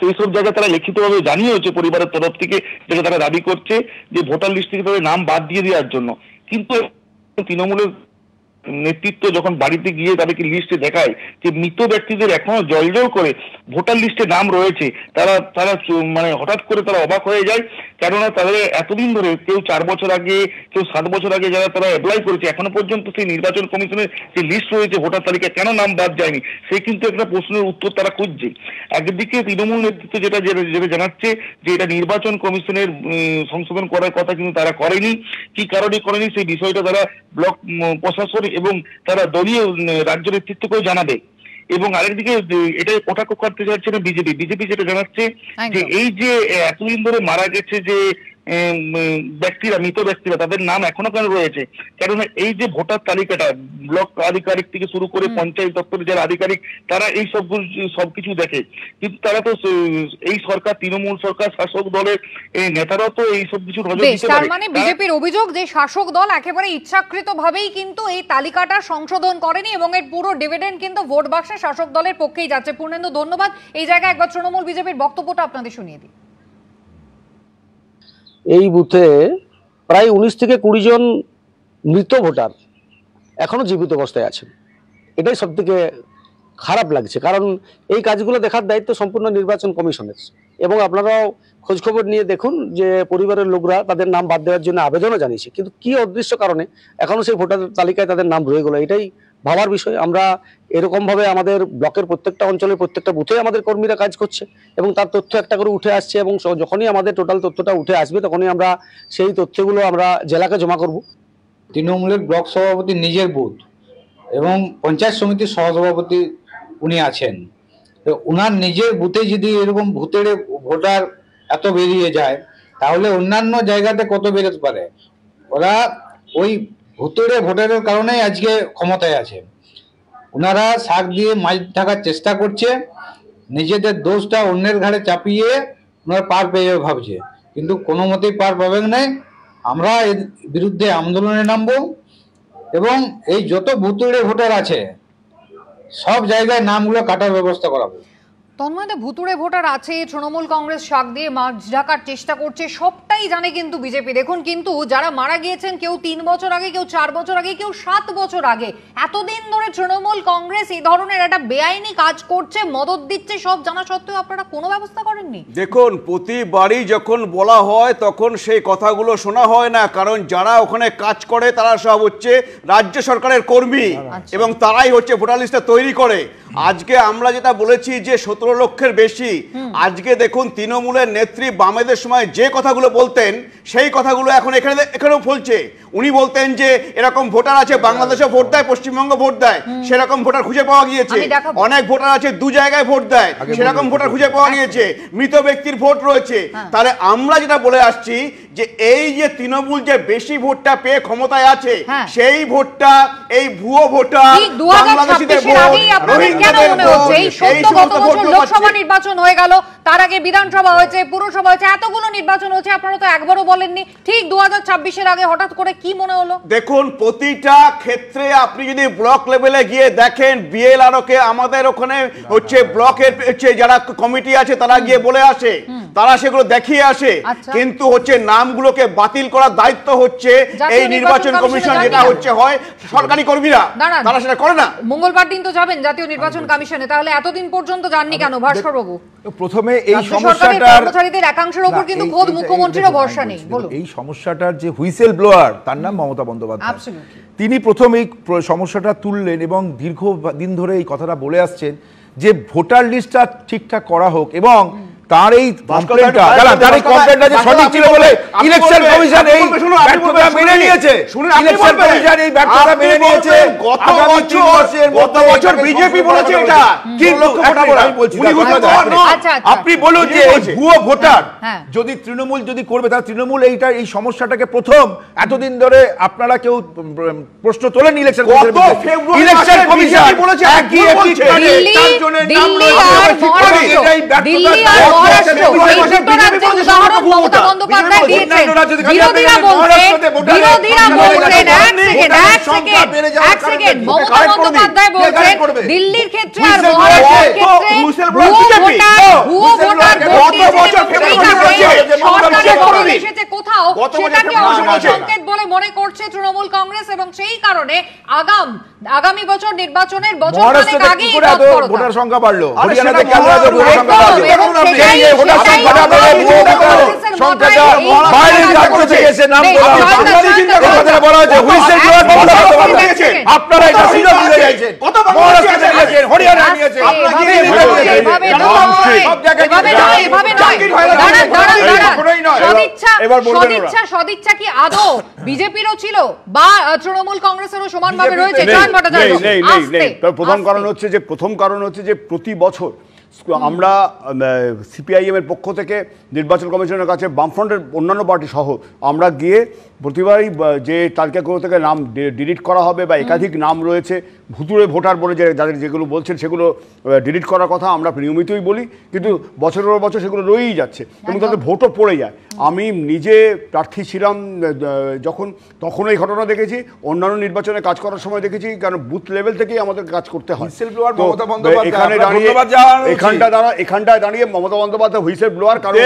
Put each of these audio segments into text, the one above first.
এইসব জায়গায় তারা লিখিতভাবে জানিয়েছে পরিবারের তরফ থেকে, যেটা তারা দাবি করছে যে ভোটার লিস্ট থেকে তাদের নাম বাদ দিয়ে দেওয়ার জন্য। কিন্তু তৃণমূলের নেতৃত্ব যখন বাড়িতে গিয়ে তাদেরকে লিস্টে দেখায় যে মৃত ব্যক্তিদের এখনো জলজল করে ভোটার লিস্টে নাম রয়েছে, তারা তারা মানে হঠাৎ করে তারা অবাক হয়ে যায়। কেননা তাদের এতদিন ধরে কেউ 4 বছর আগে, কেউ 7 বছর আগে যারা তারা অ্যাপ্লাই করেছে, এখনো পর্যন্ত সেই নির্বাচন কমিশনের যে লিস্ট রয়েছে ভোটার তালিকা কেন নাম বাদ যায়নি, সে কিন্তু একটা প্রশ্নের উত্তর তারা খুঁজছে। একদিকে তৃণমূল নেতৃত্ব যেটা জানাচ্ছে যে এটা নির্বাচন কমিশনের সংশোধন করার কথা, কিন্তু তারা করেনি। কি কারণে করেনি সেই বিষয়টা তারা ব্লক প্রশাসন এবং তারা দলীয় রাজ্য নেতৃত্বকেও জানাবে। এবং আরেকদিকে এটা কটাক্ষ করতে চাচ্ছে না বিজেপি যেটা জানাচ্ছে যে এই যে এতদিন ধরে মারা গেছে যে মৃত ব্যক্তিরা তাদের নাম এখনো কেন রয়েছে, কেননা এই যে ভোটার তালিকাটা ব্লক আধিকারিক থেকে শুরু করে পঞ্চায়েত দপ্তরের যারা আধিকারিক তারা এই সবকিছু দেখে, কিন্তু তারা তো এই সরকার তৃণমূল সরকার শাসক দলের নেতারাও তো এই সব কিছু নজর দিতে পারে। তার মানে বিজেপির অভিযোগ যে শাসক দল একেবারে ইচ্ছাকৃতভাবেই কিন্তু এই তালিকাটা সংশোধন করেনি এবং এর পুরো ডিভিডেন্ড কিন্তু ভোট বাক্সে শাসক দলের পক্ষেই যাচ্ছে। পূর্ণেন্দু, ধন্যবাদ। এই জায়গায় একবার তৃণমূল বিজেপির বক্তব্যটা আপনাদের শুনিয়ে দিই। এই বুথে প্রায় 19 থেকে 20 জন মৃত ভোটার এখনো জীবিত অবস্থায় আছেন। এটাই সব থেকে খারাপ লাগছে, কারণ এই কাজগুলো দেখার দায়িত্ব সম্পূর্ণ নির্বাচন কমিশনের। এবং আপনারাও খোঁজখবর নিয়ে দেখুন যে পরিবারের লোকরা তাদের নাম বাদ দেওয়ার জন্য আবেদনও জানিয়েছে, কিন্তু কি অদৃশ্য কারণে এখনো সেই ভোটার তালিকায় তাদের নাম রয়ে গেল। এটাই ভাবার বিষয়। আমরা এরকম ভাবে আমাদের ব্লকের প্রত্যেকটা অঞ্চলের প্রত্যেকটা বুথে আমাদের কর্মীরা কাজ করছে এবং তার তথ্য একটা করে উঠে আসছে, এবং যখনই আমাদের টোটাল তথ্যটা উঠে আসবে তখনই আমরা সেই তথ্যগুলো আমরা জেলাকে জমা করব। তৃণমূলের ব্লক সভাপতি নিজের বুথ এবং পঞ্চায়েত সমিতির সহসভাপতি উনি আছেন, তো ওনার নিজের বুথে যদি এরকম ভূতের ভোটার এত বেরিয়ে যায়, তাহলে অন্যান্য জায়গাতে কত বেরোতে পারে। ওরা ওই ভূতেরে ভোটারের কারণেই আজকে ক্ষমতায় আছে। ওনারা শাক দিয়ে মাছ ঢাকার চেষ্টা করছে, নিজেদের দোষটা অন্যের ঘাড়ে চাপিয়ে ওনারা পার পেয়ে যাবে ভাবছে, কিন্তু কোনো মতেই পার পাবেন না। আমরা এর বিরুদ্ধে আন্দোলনে নামবো এবং এই যত ভূতুড়ে ভোটার আছে সব জায়গায় নামগুলো কাটার ব্যবস্থা করাবো। তন্ময়দা, ভুতুড়ে ভোটার আছে, তৃণমূল কংগ্রেস শাক দিয়ে মাছ ঢাকার চেষ্টা করছে, সবটাই জানে কিন্তু বিজেপি। দেখুন, কিন্তু যারা মারা গিয়েছেন কেউ 3 বছর আগে, কেউ 4 বছর আগে, কেউ 7 বছর আগে, এতদিন ধরে তৃণমূল কংগ্রেস এই ধরনের একটা বেআইনি কাজ করছে, মদত দিচ্ছে, সব জানা সত্ত্বেও আপনারা কোনো ব্যবস্থা করেননি। দেখুন, প্রতিবারই যখন বলা হয় তখন সেই কথাগুলো শোনা হয় না, কারণ যারা ওখানে কাজ করে তারা সব হচ্ছে রাজ্য সরকারের কর্মী এবং তারাই হচ্ছে ভোটার লিস্টটা তৈরি করে। আজকে আমরা যেটা বলেছি যে 17 লক্ষের বেশি, আজকে দেখুন তৃণমূলের নেত্রী বামেদের সময় যে কথাগুলো বলতেন সেই কথাগুলো এখন এখানেও বলছে। উনি বলতেন যে এরকম ভোটার আছে বাংলাদেশে ভোট দেয়, পশ্চিমবঙ্গ ভোট দেয়, সেরকম ভোটার খুঁজে পাওয়া গিয়েছে। অনেক ভোটার আছে 2 জায়গায় ভোট দেয়, সেরকম ভোটার খুঁজে পাওয়া গিয়েছে। মৃত ব্যক্তির ভোট রয়েছে। তাহলে আমরা যেটা বলে আসছি যে এই যে তৃণমূল যে বেশি ভোটটা পেয়ে ক্ষমতায় আছে, সেই ভোটটা এই ভুয়ো ভোটার বাংলাদেশিদের লোকসভা নির্বাচন হয়ে গেল, তার আগে বিধানসভা হয়েছে, পুরসভা হয়েছে, এতগুলো নির্বাচন হচ্ছে, আপনারা তো একবারও বলেননি ঠিক 2026-এর আগে হঠাৎ করে কি মনে হলো? দেখুন, প্রতিটা ক্ষেত্রে আপনি যদি ব্লক লেভেলে গিয়ে দেখেন, বিএলআরওকে আমাদের ওখানে হচ্ছে ব্লকের যারা কমিটি আছে তারা গিয়ে বলে আসে, তারা সেগুলো দেখিয়ে আসে, কিন্তু হচ্ছে নামগুলোকে বাতিল করার দায়িত্ব হচ্ছে এই নির্বাচন কমিশন, যেটা হচ্ছে হয় সরকারি কর্মীরা, তারা সেটা করে না। মঙ্গলবার দিন তো যাবেন জাতীয় নির্বাচন কমিশনে, তাহলে এতদিন পর্যন্ত যাননি কেন ভাস্করবাবু? প্রথমে এই সমস্যাটার কর্মচারীদের একাংশের উপর কিন্তু খোদ মুখ্যমন্ত্রীরও ভরসা নেই। এই সমস্যাটার যে হুইসেল ব্লোয়ার, তার নাম মমতা বন্দ্যোপাধ্যায়। তিনি প্রথম এই সমস্যাটা তুললেন এবং দীর্ঘদিন ধরে এই কথাটা বলে আসছেন যে ভোটার লিস্টটা ঠিকঠাক করা হোক, এবং তার এই কমপ্লেইনটা যে সঠিক ছিল বলে ইলেকশন কমিশন এই ব্যর্থতা মেনে নিয়েছে। ইলেকশন কমিশন এই ব্যর্থতা মেনে নিয়েছে। গত বছর বিজেপি বলেছে এটা, কিন্তু আমি বলছি আপনি বলুন যে এই ভুয়ো ভোটার যদি তৃণমূল যদি করবে, তাহলে তৃণমূল এই সমস্যাটাকে প্রথম এতদিন ধরে আপনারা কেউ প্রশ্ন তোলেন ইলেকশন কমিশন বলেছে দিল্লির ক্ষেত্রে আর মহারাষ্ট্রের ক্ষেত্রে ভুয়ো ভোটার এসেছে কোথাও, সেটাকে সংকেত বলে মনে করছে তৃণমূল কংগ্রেস, এবং সেই কারণে আগামী বছর নির্বাচনের বছর খানেক আগেই ভোটার সংখ্যা বাড়লো, আপনারা এটা সুযোগ দিতে চাইছেন, মহারাষ্ট্রে নিয়েছেন, হরিয়ানা নিয়েছেন, সদিচ্ছা কি আদৌ বিজেপিরও ছিল বা তৃণমূল কংগ্রেসেরও সমানভাবে রয়েছে? প্রথম কারণ হচ্ছে যে প্রতি বছর আমরা সিপিআইএম এর পক্ষ থেকে নির্বাচন কমিশনের কাছে বামফ্রন্টের অন্যান্য পার্টি সহ আমরা গিয়ে প্রতিবারই যে তালিকাগুলো থেকে নাম ডিলিট করা হবে বা একাধিক নাম রয়েছে ভুতুড়ে ভোটার বলে যে যাদের যেগুলো বলছেন সেগুলো ডিলিট করার কথা আমরা নিয়মিতই বলি, কিন্তু বছরের পর বছর সেগুলো রয়েই যাচ্ছে এবং তাদের ভোটও পড়ে যায়। আমি নিজে প্রার্থী ছিলাম তখন এই ঘটনা দেখেছি, অন্যান্য নির্বাচনে কাজ করার সময় দেখেছি, কারণ বুথ লেভেল থেকেই আমাদের কাজ করতে হয়। এখানটায় দাঁড়িয়ে মমতা বন্দ্যোপাধ্যায় হুইসেল ব্লোয়ার, কারণ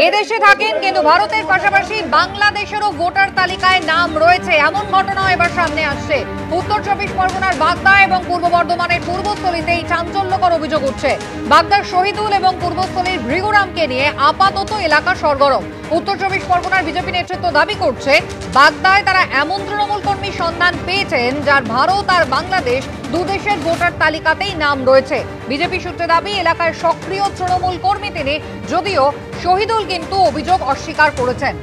এদেশে থাকেন কিন্তু ভারতের পাশাপাশি বাংলাদেশেরও ভোটার তালিকায় নাম রয়েছে, এমন ঘটনাও এবার সামনে আসছে। উত্তর 24 পরগনার বাগদা এবং পূর্ব বর্ধমানের পূর্বস্থলীতে এই চাঞ্চল্যকর অভিযোগ উঠছে। বাগদার শহীদুল এবং পূর্বস্থলীর ভৃগুরামকে নিয়ে আপাতত এলাকা সরগরম। উত্তর 24 পরগনার বিজেপি নেতৃত্ব দাবি করছে বাগদায় তারা এমন তৃণমূল কর্মীর সন্ধান পেয়েছেন যার ভারত আর বাংলাদেশ দুদেশের ভোটার তালিকাতেই নাম রয়েছে। বিজেপি সূত্রে দাবি এলাকায় সক্রিয় তৃণমূল কর্মী তিনি, যদিও শহীদুল কিন্তু অভিযোগ অস্বীকার করেছেন।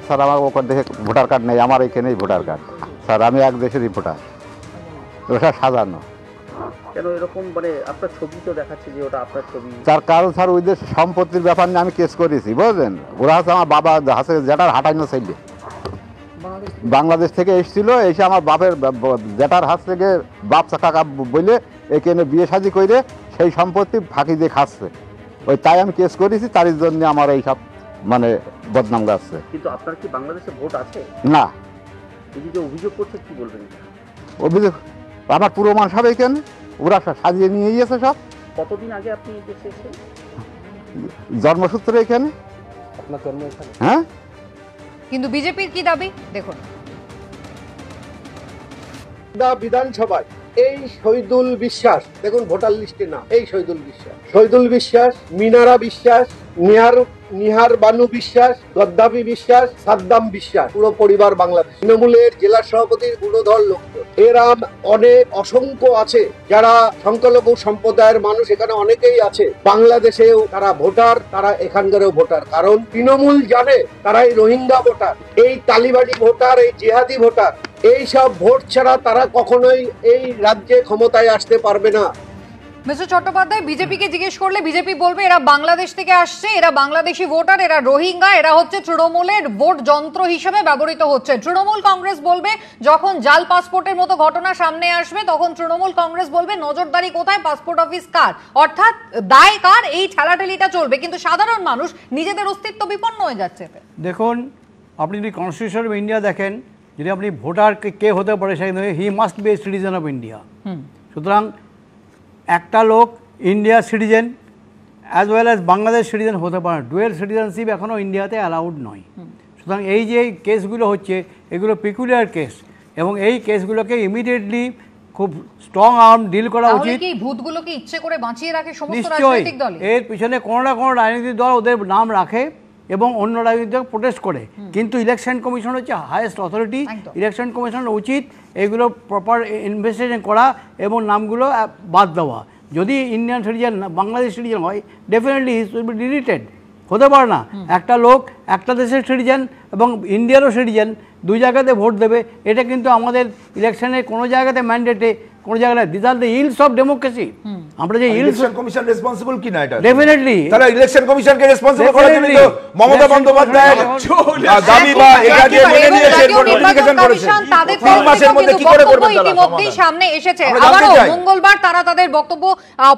স্যার আমার ওখান থেকে ভোটার কার্ড নেই, আমার এখানেই ভোটার কার্ড। স্যার আমি এক দেশেরই ভোটার, ওটা সাজানো। কেন এরকম মানে আপনার ছবি তো দেখাচ্ছে যে ওটা আপনার ছবি? তার কারণ স্যার ওই দেশ সম্পত্তির ব্যাপার নিয়ে আমি কেস করেছি, বুঝলেন। ওরা হচ্ছে আমার বাবা হাসে যেটার হাঁটাইনো ছেলে বাংলাদেশ থেকে এসেছিল, এসে আমার বাপের জেঠার হাত থেকে বাপ কাকা বলে এখানে বিয়ে শাদী করে সেই সম্পত্তি ফাঁকি দিয়ে খাচ্ছে। ওই তাই আমি কেস করেছি, তার জন্য আমার এই সব মানে বদনাম গাচ্ছে। কিন্তু আপনার কি বাংলাদেশে ভোট আছে? না। এই যে অভিযোগ করছে কি বলবেন? অভিযোগ আমার পুরো মান সব এখানে ওরা সাজিয়ে নিয়ে গিয়েছে সব। কতদিন আগে আপনি দেশে এসেছেন? জন্মসূত্রে এখানে। আপনার জন্ম এখানে? হ্যাঁ। কিন্তু বিজেপির কি দাবি দেখুন। বিধানসভায় এই শহীদুল বিশ্বাস দেখুন ভোটার লিস্টে না, এই শহীদুল বিশ্বাস, মিনারা বিশ্বাস, নিহার বানু বিশ্বাস, গদ্দাফি বিশ্বাস, সাদ্দাম বিশ্বাস, পুরো পরিবার বাংলাদেশ। তৃণমূলের জেলা সভাপতির গুণধর লোক এরাম অনেক অসংখ্য আছে যারা সংখ্যালঘু সম্প্রদায়ের মানুষ, এখানে অনেকেই আছে। বাংলাদেশেও তারা ভোটার, তারা এখানকারও ভোটার, কারণ তৃণমূল জানে তারা এই রোহিঙ্গা ভোটার, এই তালিবানি ভোটার, এই জিহাদি ভোটার, এই সব ভোট ছাড়া তারা কখনোই এই রাজ্যে ক্ষমতায় আসতে পারবে না। মিস্টার চট্টোপাধ্যায়, বিজেপিকে জিজ্ঞেস করলে বিজেপি বলবে এরা বাংলাদেশ থেকে আসছে, এরা বাংলাদেশি ভোটার, এরা রোহিঙ্গা, এরা হচ্ছে তৃণমূলের ভোট যন্ত্র হিসেবে ব্যবহৃত হচ্ছে। তৃণমূল কংগ্রেস বলবে যখন জাল পাসপোর্টের মতো ঘটনা সামনে আসবে তখন তৃণমূল কংগ্রেস বলবে নজরদারি কোথায়, পাসপোর্ট অফিস কার, অর্থাৎ দায় কার, এই ঠেলাঠেলিটা চলবে। কিন্তু সাধারণ মানুষ নিজেদের অস্তিত্ব বিপন্ন হয়ে যাচ্ছে। দেখুন, আপনি যদি কনস্টিটিউশন অফ ইন্ডিয়া দেখেন, যদি আপনি ভোটার কে হতে পারে সেখানে he must B a citizen of India. সুতরাং একটা লোক ইন্ডিয়ার citizen as well as Bangladesh citizen হতে পারে, ডুয়েল সিটিজেনশিপ এখনও ইন্ডিয়াতে অ্যালাউড নয়। সুতরাং এই যে কেসগুলো হচ্ছে এগুলো পিকুলিয়ার কেস, এবং এই কেসগুলোকে ইমিডিয়েটলি খুব স্ট্রং আর্ম ডিল করা উচিত। ভূতগুলোকে ইচ্ছে করে বাঁচিয়ে রাখে সমস্ত রাজনৈতিক দল, এর পিছনে কোনো না কোনো রাজনৈতিক দল ওদের নাম রাখে এবং অন্য রাজনৈতিক দল প্রোটেস্ট করে। কিন্তু ইলেকশন কমিশন হচ্ছে হাইয়েস্ট অথরিটি, ইলেকশন কমিশনের উচিত এগুলো প্রপার ইনভেস্টিগেশন করা এবং নামগুলো বাদ দেওয়া। যদি ইন্ডিয়ান সিটিজেন বাংলাদেশ সিটিজেন হয় definitely he should be deleted. হতে পারে না একটা লোক একটা দেশের সিটিজেন এবং ইন্ডিয়ারও সিটিজেন দুই জায়গাতে ভোট দেবে, এটা কিন্তু আমাদের ইলেকশনে কোনো জায়গাতে ম্যান্ডেটে কোন জায়গায় this are the else of democracy. আমরা যে ইলেকশন কমিশন রেসপন্সিবল কি না এটা? ডেফিনেটলি। তাহলে ইলেকশন কমিশনকে রেসপন্সিবল করার জন্য তো মমতা বন্দ্যোপাধ্যায় দাবি বা এটা যে মেনে নিয়েছেন, নোটিফিকেশন করেছেন, তাদের 3 মাসের মধ্যে কি করে করবেন তারা? ইতিমধ্যেই সামনে এসেছে, আবারও মঙ্গলবার তারা তাদের বক্তব্য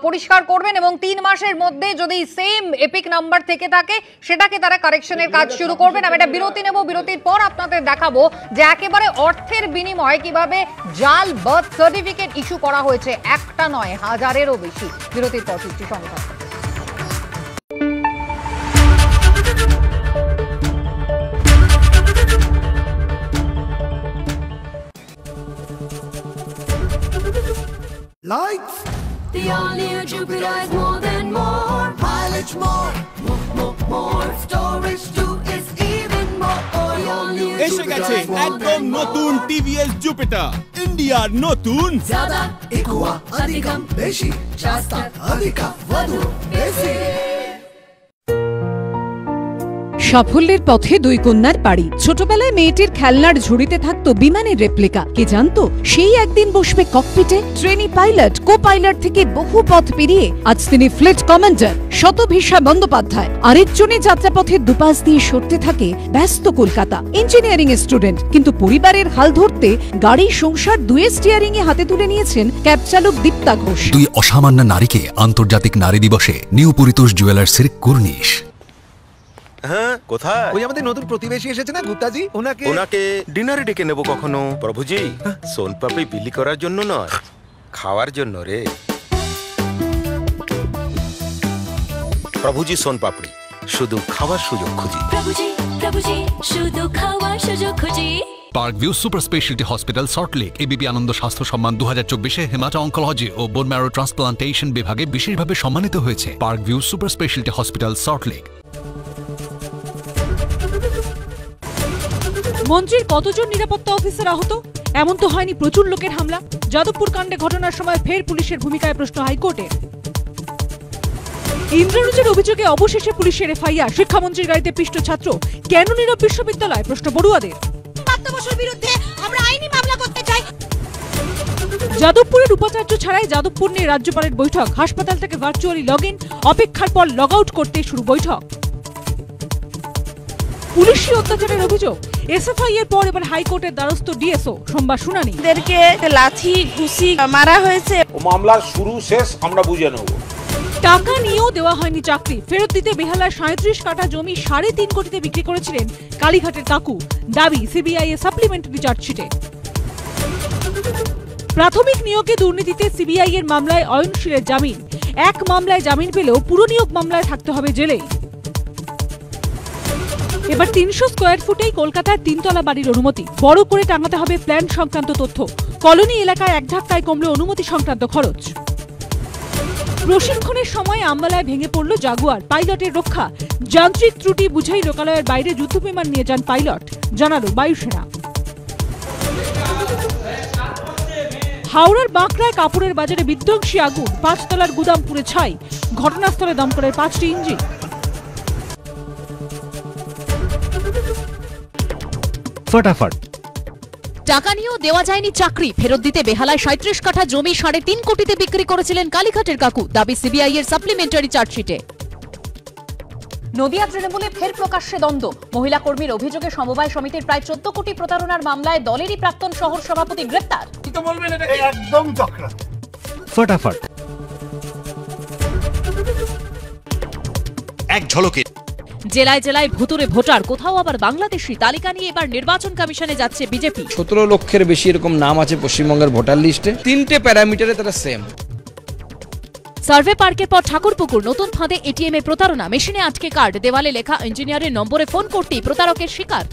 পরিষ্কার করবেন এবং 3 মাসের মধ্যে যদি সেম এপিক নাম্বার থেকে থাকে সেটাকে তারা কারেকশনের কাজ শুরু করবেন। আমি একটা বিরতি নেব, বিরতির পর আপনাদের দেখাবো যে একেবারে অর্থের বিনিময়ে কিভাবে জাল বার্থ সার্টিফিকেট ইস্যু করা হয়েছে, একটা নয় হাজারেরও বেশি। বিরতির পর ফিরছি, সঙ্গে থাকুন। Lights. The all-new Jupiter is more than more. Mileage more. More. Storage too is even more. All-new এসে গেছে একদম নতুন টিভিএস জুপিটার, ইন্ডিয়ার নতুন। ज़्यादा इकुआ अधिकम बेशी शास्ता अधिका वधु बेशी। সাফল্যের পথে দুই কন্যার পাড়ি। ছোটবেলায় মেয়েটির খেলনার ঝুড়িতে থাকতো বিমানের রেপ্লিকা। কে জানতো সেই একদিন বসবে ককপিটে? ট্রেনি পাইলট, কো পাইলট থেকে বহু পথ পেরিয়ে আজ তিনি ফ্লিট কমান্ডার শতভিষা বন্দ্যোপাধ্যায়। আরেকজনে যাত্রাপথে দুপাশ দিয়ে সরতে থাকে ব্যস্ত কলকাতা। ইঞ্জিনিয়ারিং স্টুডেন্ট, কিন্তু পরিবারের হাল ধরতে গাড়ি সংসার দুয়ে স্টিয়ারিং এ হাতে তুলে নিয়েছেন ক্যাব চালক দীপ্তা ঘোষ। দুই অসামান্য নারীকে আন্তর্জাতিক নারী দিবসে নিউ পরিতোষ জুয়েলার্সের কুর্নিশ। হ্যাঁ, কোথায়? ওই আমাদের নতুন প্রতিবেশী এসেছে না গুপ্তাজি, ওনাকে ডিনারে ডেকে নেব কখনো। প্রভুজি, সোনপাপড়ি বিলি করার জন্য নয়, খাওয়ার জন্য রে। প্রভুজি সোনপাপড়ি, শুধু খাওয়ার সুযোগ খুঁজি। প্রভুজি শুধু খাওয়ার সুযোগ খুঁজি। Park view super speciality hospital Salt Lake ABP Ananda স্বাস্থ্য সম্মান 2024-এ হেমাটো অঙ্কোলজি ও বোন ম্যারো ট্রান্সপ্লান্টেশন বিভাগে বিশেষভাবে সম্মানিত হয়েছে। Park view super speciality hospital Salt Lake. মন্ত্রীর কতজন নিরাপত্তা অফিসার আহত? এমন তো হয়নি প্রচুর লোকের হামলা। যাদবপুর কাণ্ডে ঘটনার সময় ফের পুলিশের ভূমিকায় প্রশ্ন হাইকোর্টের। ইন্দ্রনুজের অভিযোগে অবশেষে পুলিশের এফআইআর। শিক্ষামন্ত্রীর গাড়িতে পিষ্ট ছাত্র, কেন নীরব বিশ্ববিদ্যালয়? প্রশ্ন বড়ুয়াদের। বিরুদ্ধে আমরা আইনি মামলা করতে চাই। যাদবপুরের উপাচার্য ছাড়াই যাদবপুর নিয়ে রাজ্যপালের বৈঠক। হাসপাতাল থেকে ভার্চুয়ালি লগ ইন, অপেক্ষার পর লগ আউট করতে শুরু বৈঠক। পুলিশি অত্যাচারের অভিযোগ, এসএফআই এর পর এবার হাইকোর্টের দ্বারস্থ ডিএসও। সোমবার শুনানি। এদেরকে লাঠি ঘুষি মারা হয়েছে। মামলার শুরু শেষ আমরা বুঝে নেব। টাকা নিয়েও দেওয়া হয়নি চাকরি। ফেরত দিতে বেহালার 37 কাঠা জমি 3.5 কোটিতে বিক্রি করেছিলেন কালীঘাটের কাকু। দাবি সিবিআই এর সাপ্লিমেন্টারি চার্জশিটে। প্রাথমিক নিয়োগে দুর্নীতিতে সিবিআই এর মামলায় অয়নশীলের জামিন। এক মামলায় জামিন পেলেও পুরো নিয়োগ মামলায় থাকতে হবে জেলে। এবার 300 স্কয়ার ফুটেই কলকাতার 3তলা বাড়ির অনুমতি। বড় করে টাঙাতে হবে প্ল্যান সংক্রান্ত তথ্য। কলোনি এলাকায় এক ধাক্কায় কমল অনুমতি সংক্রান্ত খরচ। প্রশিক্ষণের সময় আম্বালায় ভেঙে পড়ল জাগুয়ার, পাইলটের রক্ষা। যান্ত্রিক ত্রুটি বুঝেই লোকালয়ের বাইরে যুদ্ধবিমান নিয়ে যান পাইলট, জানালো বায়ুসেনা। হাওড়ার বাঁকড়ায় কাপড়ের বাজারে বিধ্বংসী আগুন, 5 তলার গুদাম পুড়ে ছাই। ঘটনাস্থলে দমকলের 5টি ইঞ্জিন। ফটাফট। টাকা নিয়েও দেওয়া যায়নি চাকরি। ফেরত দিতে বেহালায় 37 কাঠা জমি 3.5 কোটিতে বিক্রি করেছিলেন কালীঘাটের কাকু। দাবি সিবিআই এর সাপ্লিমেন্টারি চার্জশিটে। নদিয়া তৃণমূলে ফের প্রকাশ্যে দ্বন্দ্ব। মহিলা কর্মীর অভিযোগে সমবায় সমিতির প্রায় 14 কোটি প্রতারণার মামলায় দলেরই প্রাক্তন শহর সভাপতি গ্রেপ্তার। একদম চক্রান্ত। ফটাফট। এক ঝলকে জেলায় জেলায় ভুতুরে ভোটার, কোথাও আবার বাংলাদেশি। তালিকা নিয়ে এবার নির্বাচন কমিশনে যাচ্ছে বিজেপি। 17 লক্ষের বেশি এরকম নাম আছে পশ্চিমবঙ্গের ভোটার লিস্টে। 3টে প্যারামিটারে তারা সেম। সার্ভে পার্কের পর ঠাকুরপুকুর, নতুন ফাঁদে এটিএম এ প্রতারণা। মেশিনে আটকে কার্ড, দেওয়ালে লেখা ইঞ্জিনিয়ারের নম্বরে ফোন করতেই প্রতারকের শিকার।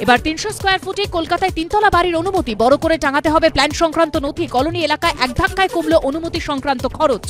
এবার 300 স্কয়ার ফুটে কলকাতায় 3তলা বাড়ির অনুমতি। বড় করে টাঙাতে হবে প্ল্যান সংক্রান্ত নথি। কলোনি এলাকায় এক ধাক্কায় কমল অনুমতি সংক্রান্ত খরচ।